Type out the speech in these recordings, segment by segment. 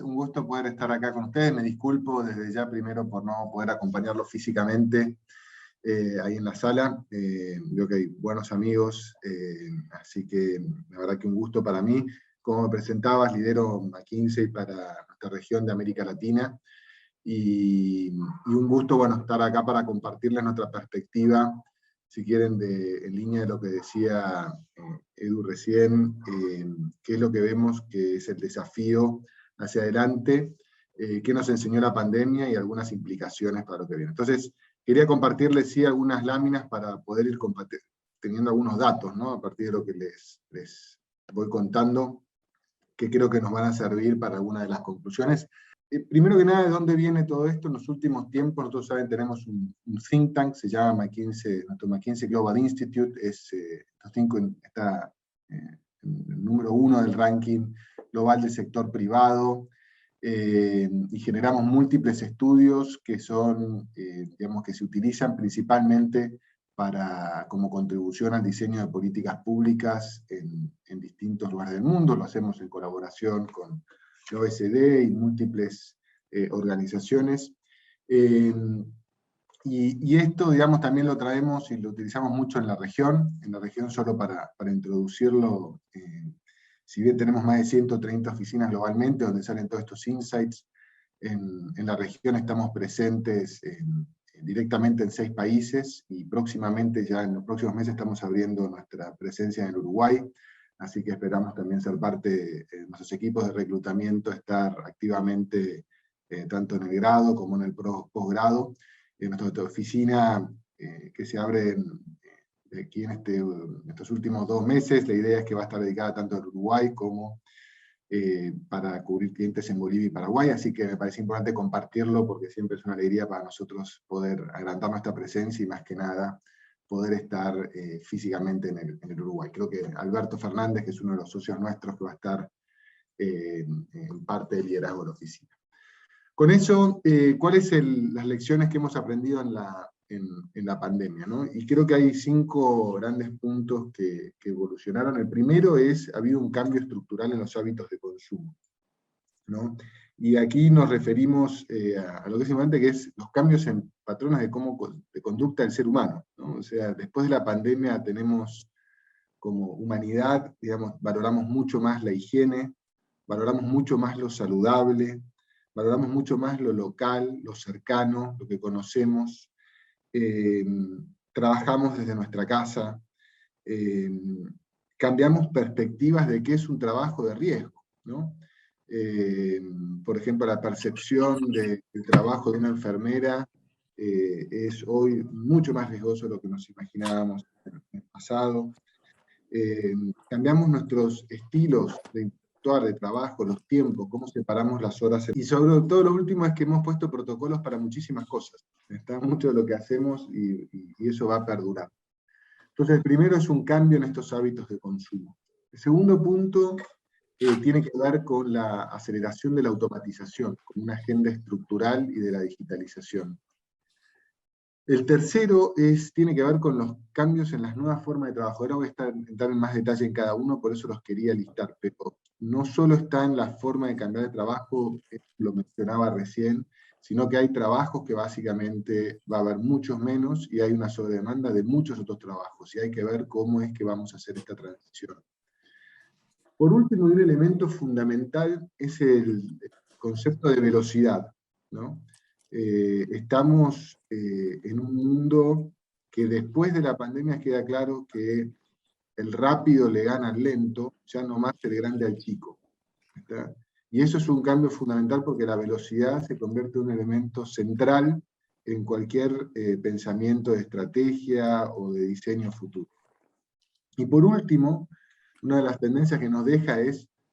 Un gusto poder estar acá con ustedes. Me disculpo desde ya primero por no poder acompañarlos físicamente ahí en la sala. Veo que hay buenos amigos, así que la verdad que un gusto para mí. Como me presentabas, lidero McKinsey para nuestra región de América Latina. Y un gusto, bueno, estar acá para compartirles nuestra perspectiva, si quieren, en línea de lo que decía Edu recién, qué es lo que vemos que es el desafío hacia adelante, qué nos enseñó la pandemia y algunas implicaciones para lo que viene. Entonces, quería compartirles, sí, algunas láminas para poder ir teniendo algunos datos, ¿no? A partir de lo que les voy contando, que creo que nos van a servir para algunas de las conclusiones. Primero que nada, ¿de dónde viene todo esto? En los últimos tiempos, nosotros saben, tenemos un think tank, se llama McKinsey, nuestro McKinsey Global Institute, está en el número 1 del ranking global del sector privado, y generamos múltiples estudios que son, digamos, que se utilizan principalmente como contribución al diseño de políticas públicas en distintos lugares del mundo. Lo hacemos en colaboración con la OECD y múltiples organizaciones. Y esto, digamos, también lo traemos y lo utilizamos mucho en la región solo para introducirlo. Si bien tenemos más de 130 oficinas globalmente donde salen todos estos insights, en la región estamos presentes directamente en 6 países, y próximamente, ya en los próximos meses, estamos abriendo nuestra presencia en el Uruguay, así que esperamos también ser parte de nuestros equipos de reclutamiento, estar activamente tanto en el grado como en el posgrado. Nuestra oficina que se abre aquí en estos últimos 2 meses, la idea es que va a estar dedicada tanto al Uruguay como para cubrir clientes en Bolivia y Paraguay, así que me parece importante compartirlo porque siempre es una alegría para nosotros poder agrandar nuestra presencia y, más que nada, poder estar físicamente en el Uruguay. Creo que Alberto Fernández, que es uno de los socios nuestros, que va a estar en parte del liderazgo de la oficina. Con eso, ¿cuáles son las lecciones que hemos aprendido en la pandemia, ¿no? Y creo que hay 5 grandes puntos que evolucionaron. El primero ha habido un cambio estructural en los hábitos de consumo, ¿no? Y aquí nos referimos a lo que es importante, que es los cambios en patrones de conducta del ser humano, ¿no? O sea, después de la pandemia tenemos, como humanidad, digamos, valoramos mucho más la higiene, valoramos mucho más lo saludable, valoramos mucho más lo local, lo cercano, lo que conocemos. Trabajamos desde nuestra casa, cambiamos perspectivas de qué es un trabajo de riesgo, ¿no? Por ejemplo, la percepción del trabajo de una enfermera es hoy mucho más riesgoso de lo que nos imaginábamos en el pasado. Cambiamos nuestros estilos de trabajo, los tiempos, cómo separamos las horas. Y sobre todo lo último es que hemos puesto protocolos para muchísimas cosas. Está mucho de lo que hacemos y eso va a perdurar. Entonces, el primero es un cambio en estos hábitos de consumo. El segundo punto tiene que ver con la aceleración de la automatización, con una agenda estructural y de la digitalización. El tercero tiene que ver con los cambios en las nuevas formas de trabajo. Ahora voy a entrar en más detalle en cada uno, por eso los quería listar, pero no solo está en la forma de cambiar de trabajo, lo mencionaba recién, sino que hay trabajos que básicamente va a haber muchos menos y hay una sobredemanda de muchos otros trabajos, y hay que ver cómo es que vamos a hacer esta transición. Por último, un elemento fundamental es el concepto de velocidad, ¿no? Estamos en un mundo que después de la pandemia queda claro que el rápido le gana al lento, ya no más el grande al chico, ¿está? Y eso es un cambio fundamental porque la velocidad se convierte en un elemento central en cualquier pensamiento de estrategia o de diseño futuro. Y por último, una de las tendencias que nos deja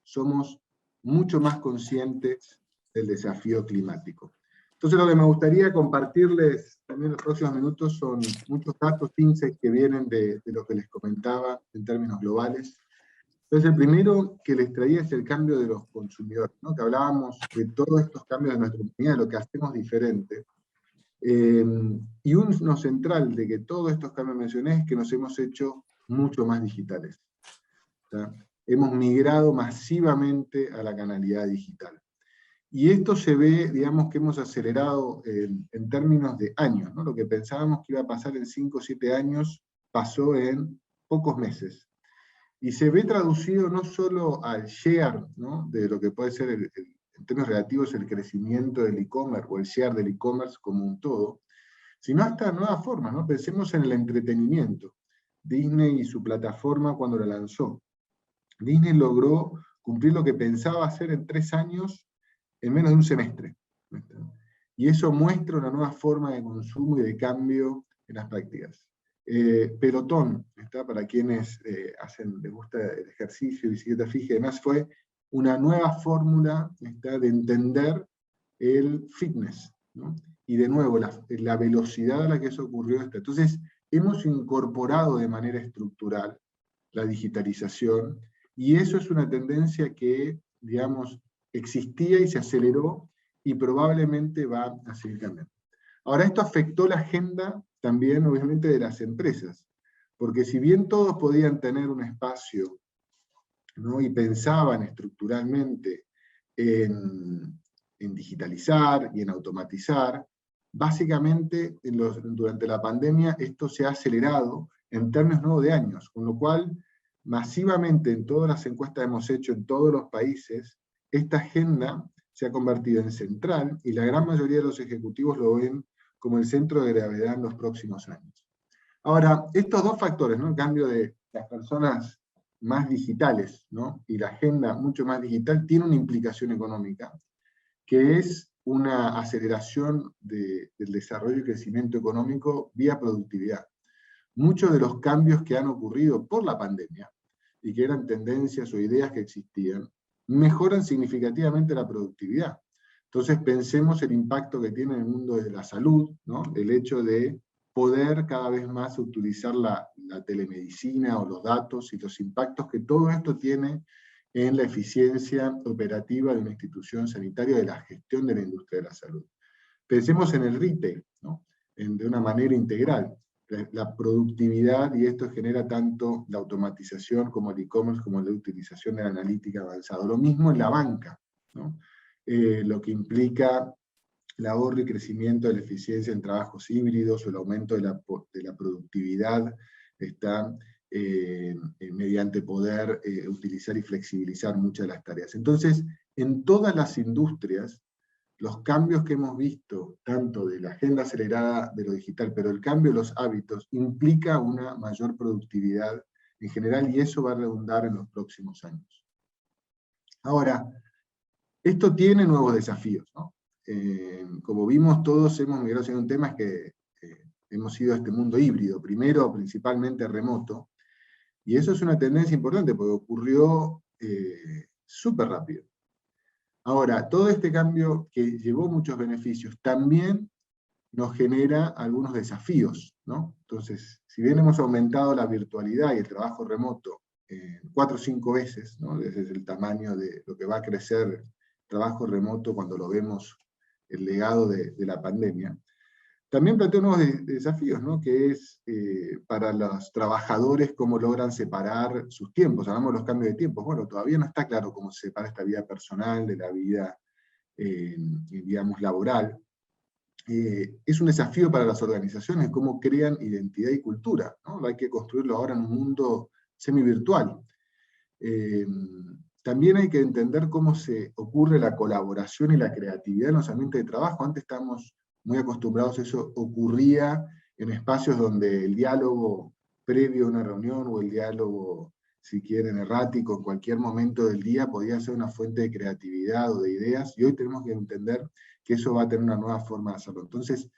somos mucho más conscientes del desafío climático. Entonces, lo que me gustaría compartirles también en los próximos minutos son muchos datos, insights que vienen de lo que les comentaba en términos globales. Entonces, el primero que les traía es el cambio de los consumidores, ¿no? Que hablábamos de todos estos cambios de nuestra comunidad, de lo que hacemos diferente. Y uno central de que todos estos cambios mencioné es que nos hemos hecho mucho más digitales, ¿tá? Hemos migrado masivamente a la canalidad digital. Y esto se ve, digamos, que hemos acelerado en términos de años, ¿no? Lo que pensábamos que iba a pasar en 5 o 7 años, pasó en pocos meses. Y se ve traducido no solo al share, ¿no? De lo que puede ser, en términos relativos, el crecimiento del e-commerce, o el share del e-commerce como un todo, sino hasta nuevas formas, ¿no? Pensemos en el entretenimiento. Disney y su plataforma cuando la lanzó. Disney logró cumplir lo que pensaba hacer en 3 años en menos de un semestre. Y eso muestra una nueva forma de consumo y de cambio en las prácticas. Pelotón, para quienes les gusta el ejercicio, bicicleta fija y demás, fue una nueva fórmula de entender el fitness, ¿no? Y de nuevo, la velocidad a la que eso ocurrió. Entonces, hemos incorporado de manera estructural la digitalización, y eso es una tendencia que, digamos, existía y se aceleró, y probablemente va a seguir cambiando. Ahora, esto afectó la agenda también, obviamente, de las empresas, porque si bien todos podían tener un espacio, ¿no? Y pensaban estructuralmente en digitalizar y en automatizar, básicamente durante la pandemia esto se ha acelerado en términos nuevos de años, con lo cual masivamente en todas las encuestas que hemos hecho en todos los países, esta agenda se ha convertido en central, y la gran mayoría de los ejecutivos lo ven como el centro de gravedad en los próximos años. Ahora, estos dos factores, ¿no? El cambio de las personas más digitales, ¿no? Y la agenda mucho más digital, tiene una implicación económica, que es una aceleración del desarrollo y crecimiento económico vía productividad. Muchos de los cambios que han ocurrido por la pandemia, y que eran tendencias o ideas que existían, mejoran significativamente la productividad. Entonces pensemos el impacto que tiene en el mundo de la salud, ¿no? El hecho de poder cada vez más utilizar la telemedicina o los datos, y los impactos que todo esto tiene en la eficiencia operativa de una institución sanitaria, de la gestión de la industria de la salud. Pensemos en el retail, ¿no? De una manera integral. La productividad, y esto genera tanto la automatización como el e-commerce, como la utilización de la analítica avanzada. Lo mismo en la banca, ¿no? Lo que implica el ahorro y crecimiento de la eficiencia en trabajos híbridos, o el aumento de la productividad, mediante poder utilizar y flexibilizar muchas de las tareas. Entonces, en todas las industrias, los cambios que hemos visto, tanto de la agenda acelerada de lo digital, pero el cambio de los hábitos, implica una mayor productividad en general, y eso va a redundar en los próximos años. Ahora, esto tiene nuevos desafíos, ¿no? Como vimos, todos hemos migrado hacia un tema, que hemos ido a este mundo híbrido, primero principalmente remoto, y eso es una tendencia importante, porque ocurrió súper rápido. Ahora, todo este cambio, que llevó muchos beneficios, también nos genera algunos desafíos, ¿no? Entonces, si bien hemos aumentado la virtualidad y el trabajo remoto 4 o 5 veces, ¿no? Desde el tamaño de lo que va a crecer el trabajo remoto cuando lo vemos, el legado de la pandemia, también plantea nuevos desafíos, ¿no? Que es para los trabajadores cómo logran separar sus tiempos. Hablamos de los cambios de tiempos. Bueno, todavía no está claro cómo se separa esta vida personal de la vida, digamos, laboral. Es un desafío para las organizaciones cómo crean identidad y cultura, ¿no? Hay que construirlo ahora en un mundo semi-virtual. También hay que entender cómo se ocurre la colaboración y la creatividad en los ambientes de trabajo. Antes estábamos muy acostumbrados, eso ocurría en espacios donde el diálogo previo a una reunión, o el diálogo, si quieren, errático, en cualquier momento del día, podía ser una fuente de creatividad o de ideas, y hoy tenemos que entender que eso va a tener una nueva forma de hacerlo. Entonces,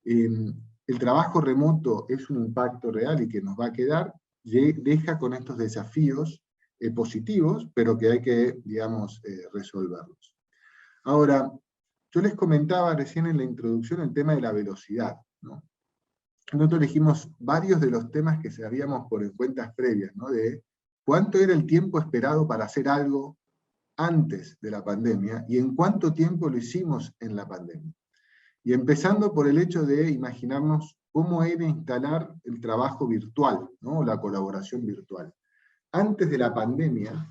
el trabajo remoto es un impacto real y que nos va a quedar, deja con estos desafíos positivos, pero que hay que, digamos, resolverlos. Ahora, yo les comentaba recién en la introducción el tema de la velocidad, ¿no? Nosotros elegimos varios de los temas que sabíamos por encuestas previas, ¿no? De cuánto era el tiempo esperado para hacer algo antes de la pandemia, y en cuánto tiempo lo hicimos en la pandemia. Y empezando por el hecho de imaginarnos cómo era instalar el trabajo virtual, ¿no? La colaboración virtual. Antes de la pandemia,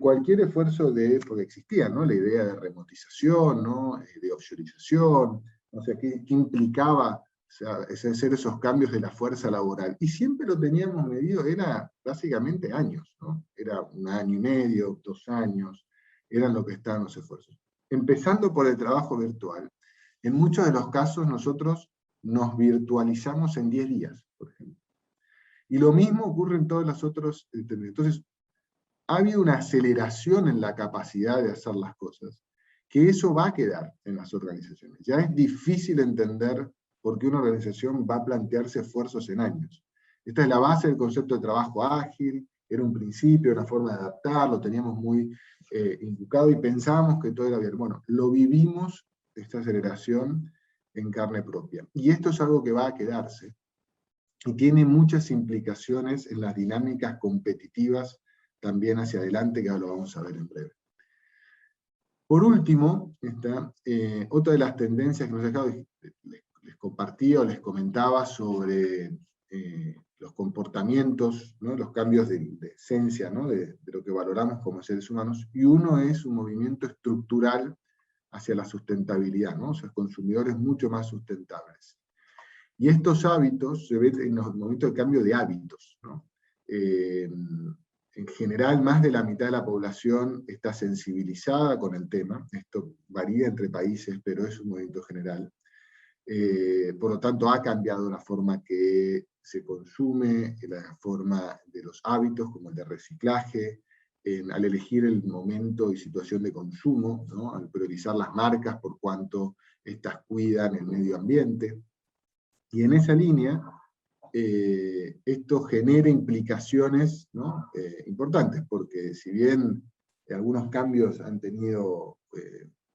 cualquier esfuerzo porque existía, ¿no? La idea de remotización, ¿no? De offshorización, o sea, ¿qué implicaba, o sea, hacer esos cambios de la fuerza laboral? Y siempre lo teníamos medido, era básicamente años, ¿no? Era 1 año y medio, 2 años, eran lo que estaban los esfuerzos. Empezando por el trabajo virtual. En muchos de los casos nosotros nos virtualizamos en 10 días, por ejemplo. Y lo mismo ocurre en todos los otros. Entonces, ha habido una aceleración en la capacidad de hacer las cosas, que eso va a quedar en las organizaciones. Ya es difícil entender por qué una organización va a plantearse esfuerzos en años. Esta es la base del concepto de trabajo ágil, era un principio, una forma de adaptar, lo teníamos muy inculcado y pensábamos que todo era bien. Bueno, lo vivimos, esta aceleración, en carne propia. Y esto es algo que va a quedarse y tiene muchas implicaciones en las dinámicas competitivas también hacia adelante, que ahora lo vamos a ver en breve. Por último, otra de las tendencias que nos he dejado, les compartía o les comentaba sobre los comportamientos, ¿no? Los cambios de esencia, ¿no? de lo que valoramos como seres humanos, y uno es un movimiento estructural hacia la sustentabilidad, ¿no? O sea, consumidores mucho más sustentables. Y estos hábitos se ven en los momentos de cambio de hábitos, ¿no? En general, más de la mitad de la población está sensibilizada con el tema. Esto varía entre países, pero es un movimiento general. Por lo tanto, ha cambiado la forma que se consume, la forma de los hábitos, como el de reciclaje, al elegir el momento y situación de consumo, ¿no? Al priorizar las marcas por cuanto estas cuidan el medio ambiente. Y en esa línea, esto genera implicaciones, ¿no? Importantes, porque si bien algunos cambios han tenido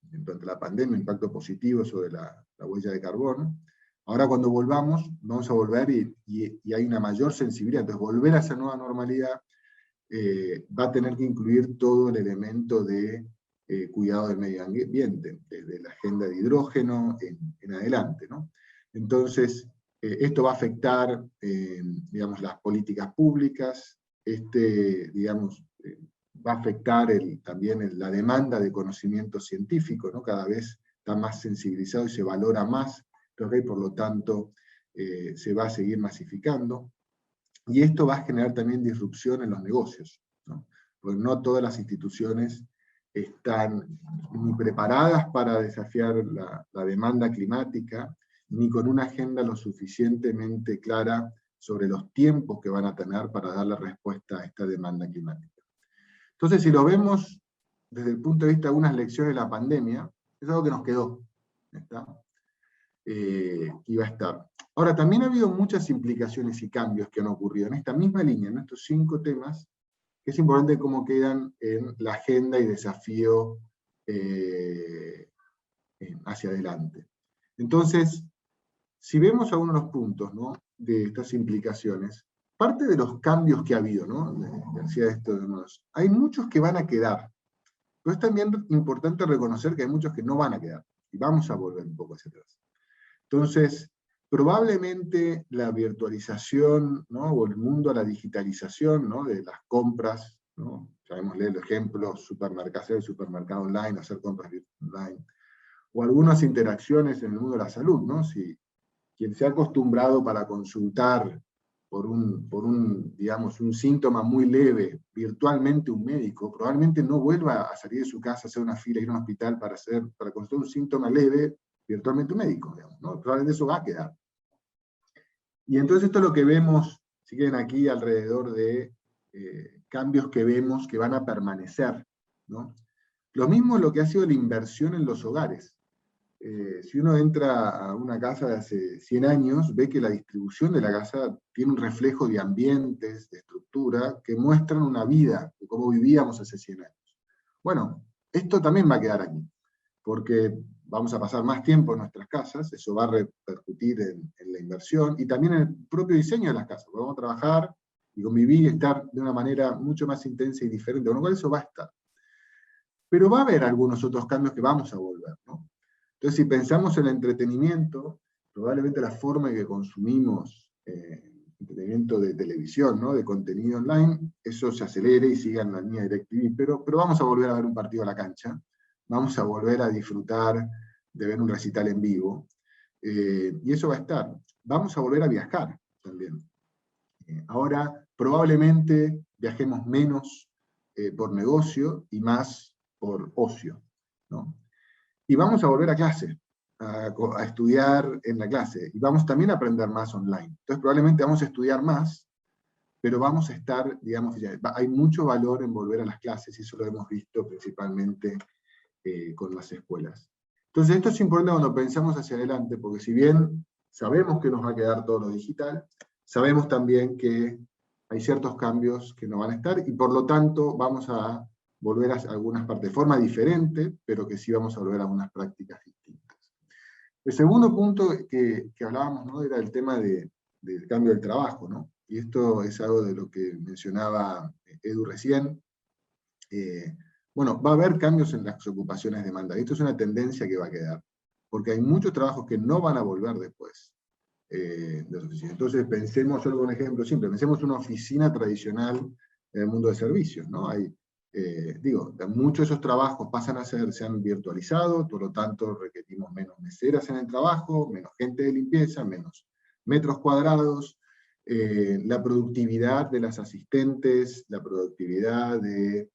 durante la pandemia impacto positivo sobre la huella de carbono, ahora cuando volvamos, vamos a volver y hay una mayor sensibilidad. Entonces, volver a esa nueva normalidad va a tener que incluir todo el elemento de cuidado del medio ambiente, desde la agenda de hidrógeno en adelante, ¿no? Entonces, esto va a afectar, digamos, las políticas públicas, digamos, va a afectar también la demanda de conocimiento científico, ¿no? Cada vez está más sensibilizado y se valora más, y por lo tanto se va a seguir masificando. Y esto va a generar también disrupción en los negocios, ¿no? Porque no todas las instituciones están ni preparadas para desafiar la demanda climática, ni con una agenda lo suficientemente clara sobre los tiempos que van a tener para darle respuesta a esta demanda climática. Entonces, si lo vemos desde el punto de vista de unas lecciones de la pandemia, es algo que nos quedó, ¿está? Y va a estar. Ahora, también ha habido muchas implicaciones y cambios que han ocurrido en esta misma línea, en estos 5 temas, que es importante cómo quedan en la agenda y desafío hacia adelante. Entonces, si vemos algunos de los puntos, ¿no? De estas implicaciones, parte de los cambios que ha habido, ¿no? Decía esto, hay muchos que van a quedar, pero es también importante reconocer que hay muchos que no van a quedar, y vamos a volver un poco hacia atrás. Entonces, probablemente la virtualización, ¿no? O el mundo a la digitalización, ¿no? De las compras, ¿no? Sabemos leer el ejemplo, hacer supermercado online, hacer compras online, o algunas interacciones en el mundo de la salud, ¿no? Si quien se ha acostumbrado para consultar digamos, un síntoma muy leve, virtualmente un médico, probablemente no vuelva a salir de su casa, hacer una fila, ir a un hospital para consultar un síntoma leve, virtualmente un médico, digamos, ¿no? Probablemente eso va a quedar. Y entonces esto es lo que vemos, si quieren, aquí alrededor de cambios que vemos que van a permanecer, ¿no? Lo mismo es lo que ha sido la inversión en los hogares. Si uno entra a una casa de hace 100 años, ve que la distribución de la casa tiene un reflejo de ambientes, de estructura, que muestran una vida, de cómo vivíamos hace 100 años. Bueno, esto también va a quedar aquí, porque vamos a pasar más tiempo en nuestras casas, eso va a repercutir en la inversión, y también en el propio diseño de las casas. Vamos a trabajar y convivir y estar de una manera mucho más intensa y diferente, con lo cual eso va a estar. Pero va a haber algunos otros cambios que vamos a volver, ¿no? Entonces, si pensamos en el entretenimiento, probablemente la forma en que consumimos entretenimiento de televisión, ¿no? De contenido online, eso se acelere y siga en la línea DirecTV, pero vamos a volver a ver un partido a la cancha, vamos a volver a disfrutar de ver un recital en vivo, y eso va a estar. Vamos a volver a viajar también. Ahora probablemente viajemos menos por negocio y más por ocio, ¿no? Y vamos a volver a clase, a estudiar en la clase, y vamos también a aprender más online. Entonces probablemente vamos a estudiar más, pero vamos a estar, digamos, hay mucho valor en volver a las clases, y eso lo hemos visto principalmente con las escuelas. Entonces esto es importante cuando pensamos hacia adelante, porque si bien sabemos que nos va a quedar todo lo digital, sabemos también que hay ciertos cambios que no van a estar, y por lo tanto vamos a volver a algunas partes de forma diferente, pero que sí vamos a volver a algunas prácticas distintas. El segundo punto que hablábamos, ¿no? Era el tema del cambio del trabajo, ¿no? Y esto es algo de lo que mencionaba Edu recién. Bueno, va a haber cambios en las ocupaciones de demanda. Esto es una tendencia que va a quedar, porque hay muchos trabajos que no van a volver después de las oficinas. Entonces pensemos, solo un ejemplo simple, pensemos una oficina tradicional en el mundo de servicios, ¿no? Muchos de esos trabajos se han virtualizado, por lo tanto requerimos menos meseras en el trabajo, menos gente de limpieza, menos metros cuadrados, la productividad de las asistentes, la productividad de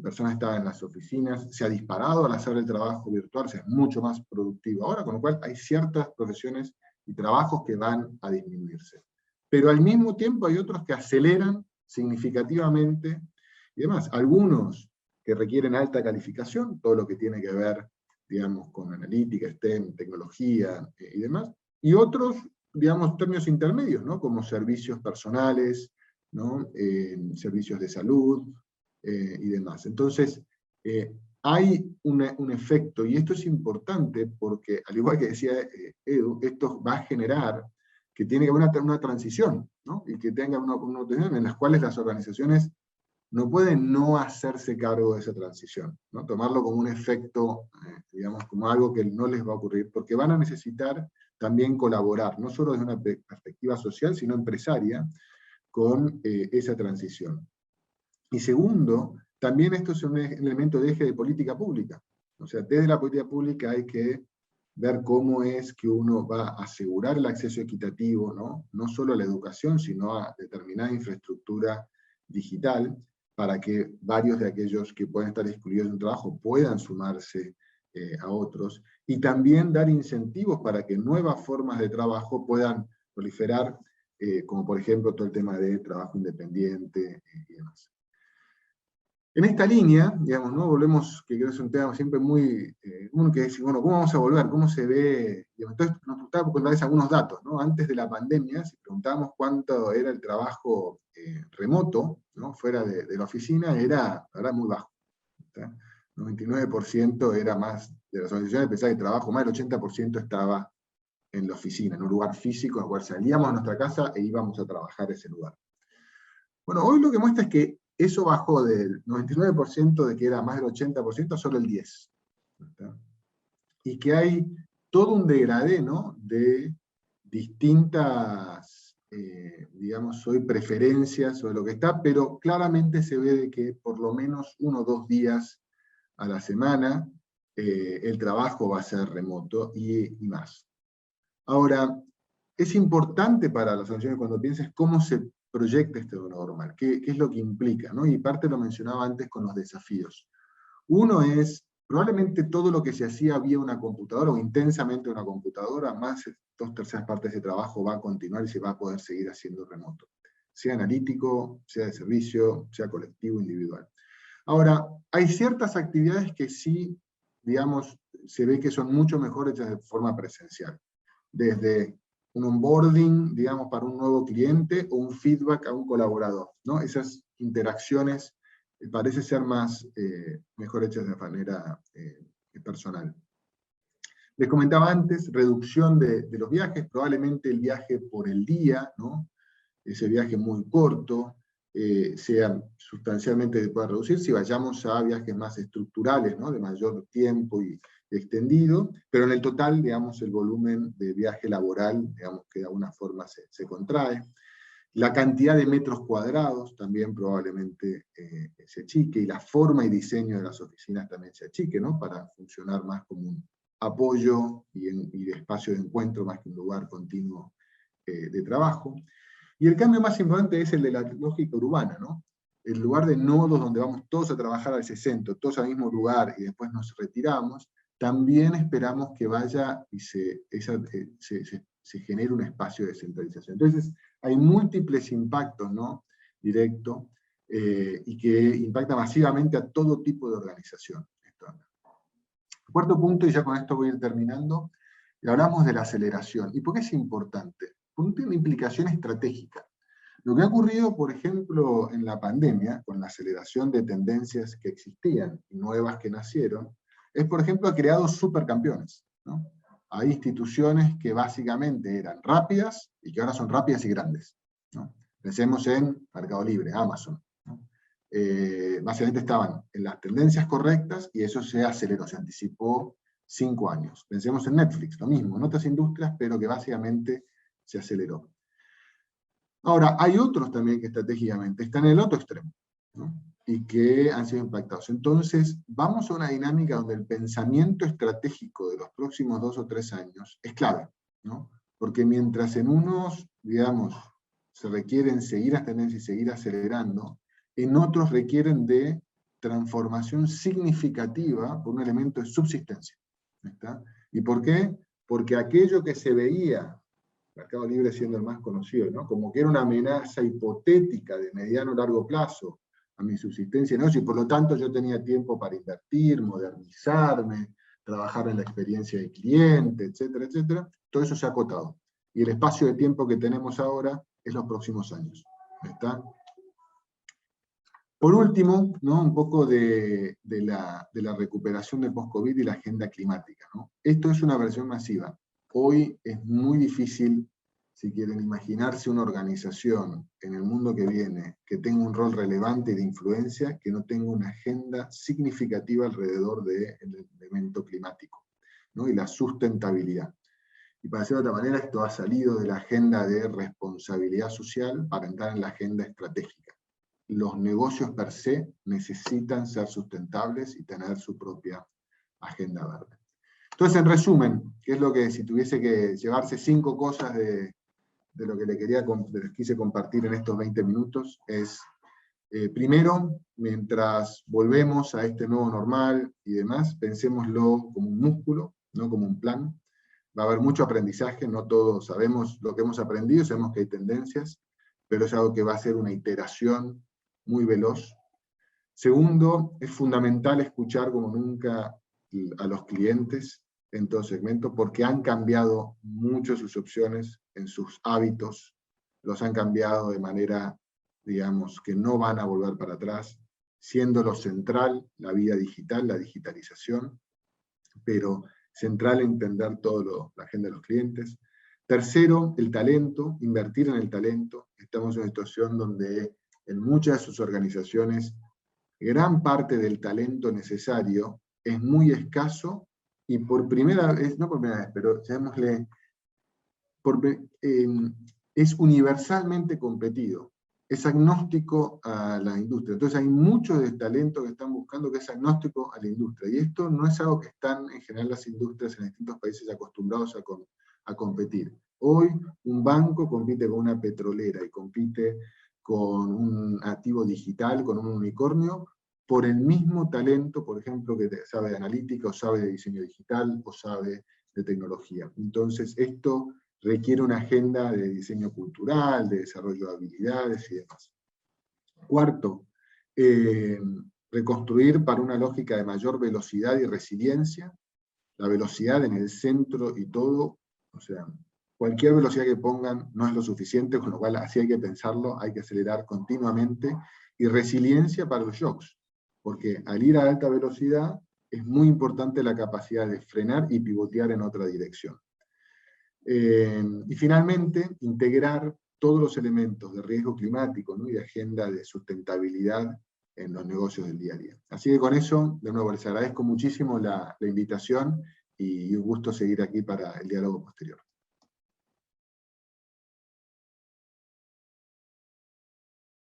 personas que estaban en las oficinas, se ha disparado al hacer el trabajo virtual, se es mucho más productivo ahora, con lo cual hay ciertas profesiones y trabajos que van a disminuirse. Pero al mismo tiempo hay otros que aceleran significativamente y demás. Algunos que requieren alta calificación, todo lo que tiene que ver, digamos, con analítica, STEM, tecnología y demás, y otros, digamos, términos intermedios, ¿no? Como servicios personales, ¿no? Servicios de salud y demás. Entonces, hay un efecto, y esto es importante porque, al igual que decía Edu, esto va a generar que tiene que haber una transición, ¿no? Y que tenga una transición en las cuales las organizaciones no pueden no hacerse cargo de esa transición, ¿no? Tomarlo como un efecto, digamos, como algo que no les va a ocurrir, porque van a necesitar también colaborar, no solo desde una perspectiva social, sino empresaria, con esa transición. Y segundo, también esto es un elemento de eje de política pública. O sea, desde la política pública hay que ver cómo es que uno va a asegurar el acceso equitativo, ¿no? No solo a la educación, sino a determinada infraestructura digital, para que varios de aquellos que pueden estar excluidos de un trabajo puedan sumarse a otros, y también dar incentivos para que nuevas formas de trabajo puedan proliferar, como por ejemplo todo el tema de trabajo independiente y demás. En esta línea, digamos, ¿no? Volvemos, que creo que es un tema siempre muy uno que dice, bueno, ¿cómo vamos a volver? ¿Cómo se ve? Entonces nos gustaba contarles algunos datos, ¿no? Antes de la pandemia, si preguntábamos cuánto era el trabajo remoto, ¿no? Fuera de la oficina, era, la verdad, muy bajo. ¿Está? 99% era más de las organizaciones, pensaba que el trabajo, más del 80% estaba en la oficina, en un lugar físico, en el cual salíamos de nuestra casa e íbamos a trabajar a ese lugar. Bueno, hoy lo que muestra es que eso bajó del 99% de que era más del 80% a solo el 10%. ¿Está? Y que hay todo un degradé, ¿no? De distintas, digamos, hoy preferencias sobre lo que está, pero claramente se ve de que por lo menos 1 o 2 días a la semana el trabajo va a ser remoto y más. Ahora, es importante para las organizaciones cuando pienses cómo se proyecta este normal, qué es lo que implica, ¿no? Y parte lo mencionaba antes con los desafíos. Uno es, probablemente todo lo que se hacía vía una computadora o intensamente una computadora, más 2/3 partes de trabajo va a continuar y se va a poder seguir haciendo remoto, sea analítico, sea de servicio, sea colectivo, individual. Ahora, hay ciertas actividades que sí, digamos, se ve que son mucho mejor hechas de forma presencial. Desde un onboarding, digamos, para un nuevo cliente, o un feedback a un colaborador, ¿no? Esas interacciones parece ser mejor hechas de manera personal. Les comentaba antes, reducción de los viajes, probablemente el viaje por el día, ¿no? Ese viaje muy corto, sea sustancialmente pueda reducir si vayamos a viajes más estructurales, ¿no? De mayor tiempo y extendido, pero en el total, digamos, el volumen de viaje laboral, digamos, que de alguna forma se contrae. La cantidad de metros cuadrados también probablemente se achique, y la forma y diseño de las oficinas también se achique, ¿no? Para funcionar más como un apoyo y de espacio de encuentro más que un lugar continuo de trabajo. Y el cambio más importante es el de la lógica urbana, ¿no? El lugar de nodos donde vamos todos a trabajar al ese centro, todos al mismo lugar y después nos retiramos, también esperamos que vaya y se genere un espacio de descentralización. Entonces, hay múltiples impactos, ¿no? Directos, y que impacta masivamente a todo tipo de organización. Cuarto punto, y ya con esto voy a ir terminando, hablamos de la aceleración. ¿Y por qué es importante? Porque tiene una implicación estratégica. Lo que ha ocurrido, por ejemplo, en la pandemia, con la aceleración de tendencias que existían y nuevas que nacieron, es, por ejemplo, ha creado supercampeones, ¿no? Hay instituciones que básicamente eran rápidas y que ahora son rápidas y grandes, ¿no? Pensemos en Mercado Libre, Amazon, ¿no? Básicamente estaban en las tendencias correctas y eso se aceleró, se anticipó 5 años. Pensemos en Netflix, lo mismo, en otras industrias, pero que básicamente se aceleró. Ahora, hay otros también que estratégicamente están en el otro extremo, ¿no? Y que han sido impactados. Entonces, vamos a una dinámica donde el pensamiento estratégico de los próximos 2 o 3 años es clave, ¿no? Porque mientras en unos, digamos, se requieren seguir las tendencias y seguir acelerando, en otros requieren de transformación significativa por un elemento de subsistencia, ¿está? ¿Y por qué? Porque aquello que se veía, Mercado Libre siendo el más conocido, ¿no? Como que era una amenaza hipotética de mediano o largo plazo a mi subsistencia, ¿no? Y por lo tanto yo tenía tiempo para invertir, modernizarme, trabajar en la experiencia del cliente, etcétera, etcétera. Todo eso se ha acotado. Y el espacio de tiempo que tenemos ahora es los próximos años. ¿Está? Por último, ¿no? Un poco de la recuperación de post-COVID y la agenda climática, ¿no? Esto es una versión masiva. Hoy es muy difícil, si quieren imaginarse una organización en el mundo que viene que tenga un rol relevante y de influencia, que no tenga una agenda significativa alrededor del elemento climático, ¿no? Y la sustentabilidad. Y para decirlo de otra manera, esto ha salido de la agenda de responsabilidad social para entrar en la agenda estratégica. Los negocios per se necesitan ser sustentables y tener su propia agenda verde. Entonces, en resumen, ¿qué es lo que, si tuviese que llevarse 5 cosas de lo que les quise compartir en estos 20 minutos? Es, primero, mientras volvemos a este nuevo normal y demás, pensémoslo como un músculo, no como un plan. Va a haber mucho aprendizaje, no todos sabemos lo que hemos aprendido, sabemos que hay tendencias, pero es algo que va a ser una iteración muy veloz. Segundo, es fundamental escuchar como nunca a los clientes en todo segmento, porque han cambiado mucho sus opciones, en sus hábitos, los han cambiado de manera, digamos, que no van a volver para atrás, siendo lo central la vida digital, la digitalización, pero central entender toda la agenda de los clientes. Tercero, el talento, invertir en el talento. Estamos en una situación donde en muchas de sus organizaciones gran parte del talento necesario es muy escaso y por primera vez, no por primera vez, pero llamémosle, es universalmente competido, es agnóstico a la industria. Entonces hay mucho de talento que están buscando que es agnóstico a la industria. Y esto no es algo que están en general las industrias en distintos países acostumbrados a competir. Hoy un banco compite con una petrolera y compite con un activo digital, con un unicornio, por el mismo talento, por ejemplo, que sabe de analítica, o sabe de diseño digital, o sabe de tecnología. Entonces, esto requiere una agenda de diseño cultural, de desarrollo de habilidades y demás. Cuarto, reconstruir para una lógica de mayor velocidad y resiliencia, la velocidad en el centro y todo, o sea, cualquier velocidad que pongan no es lo suficiente, con lo cual así hay que pensarlo, hay que acelerar continuamente, y resiliencia para los shocks, porque al ir a alta velocidad es muy importante la capacidad de frenar y pivotear en otra dirección. Y finalmente, integrar todos los elementos de riesgo climático, ¿no? Y de agenda de sustentabilidad en los negocios del día a día. Así que con eso, de nuevo, les agradezco muchísimo la invitación y un gusto seguir aquí para el diálogo posterior.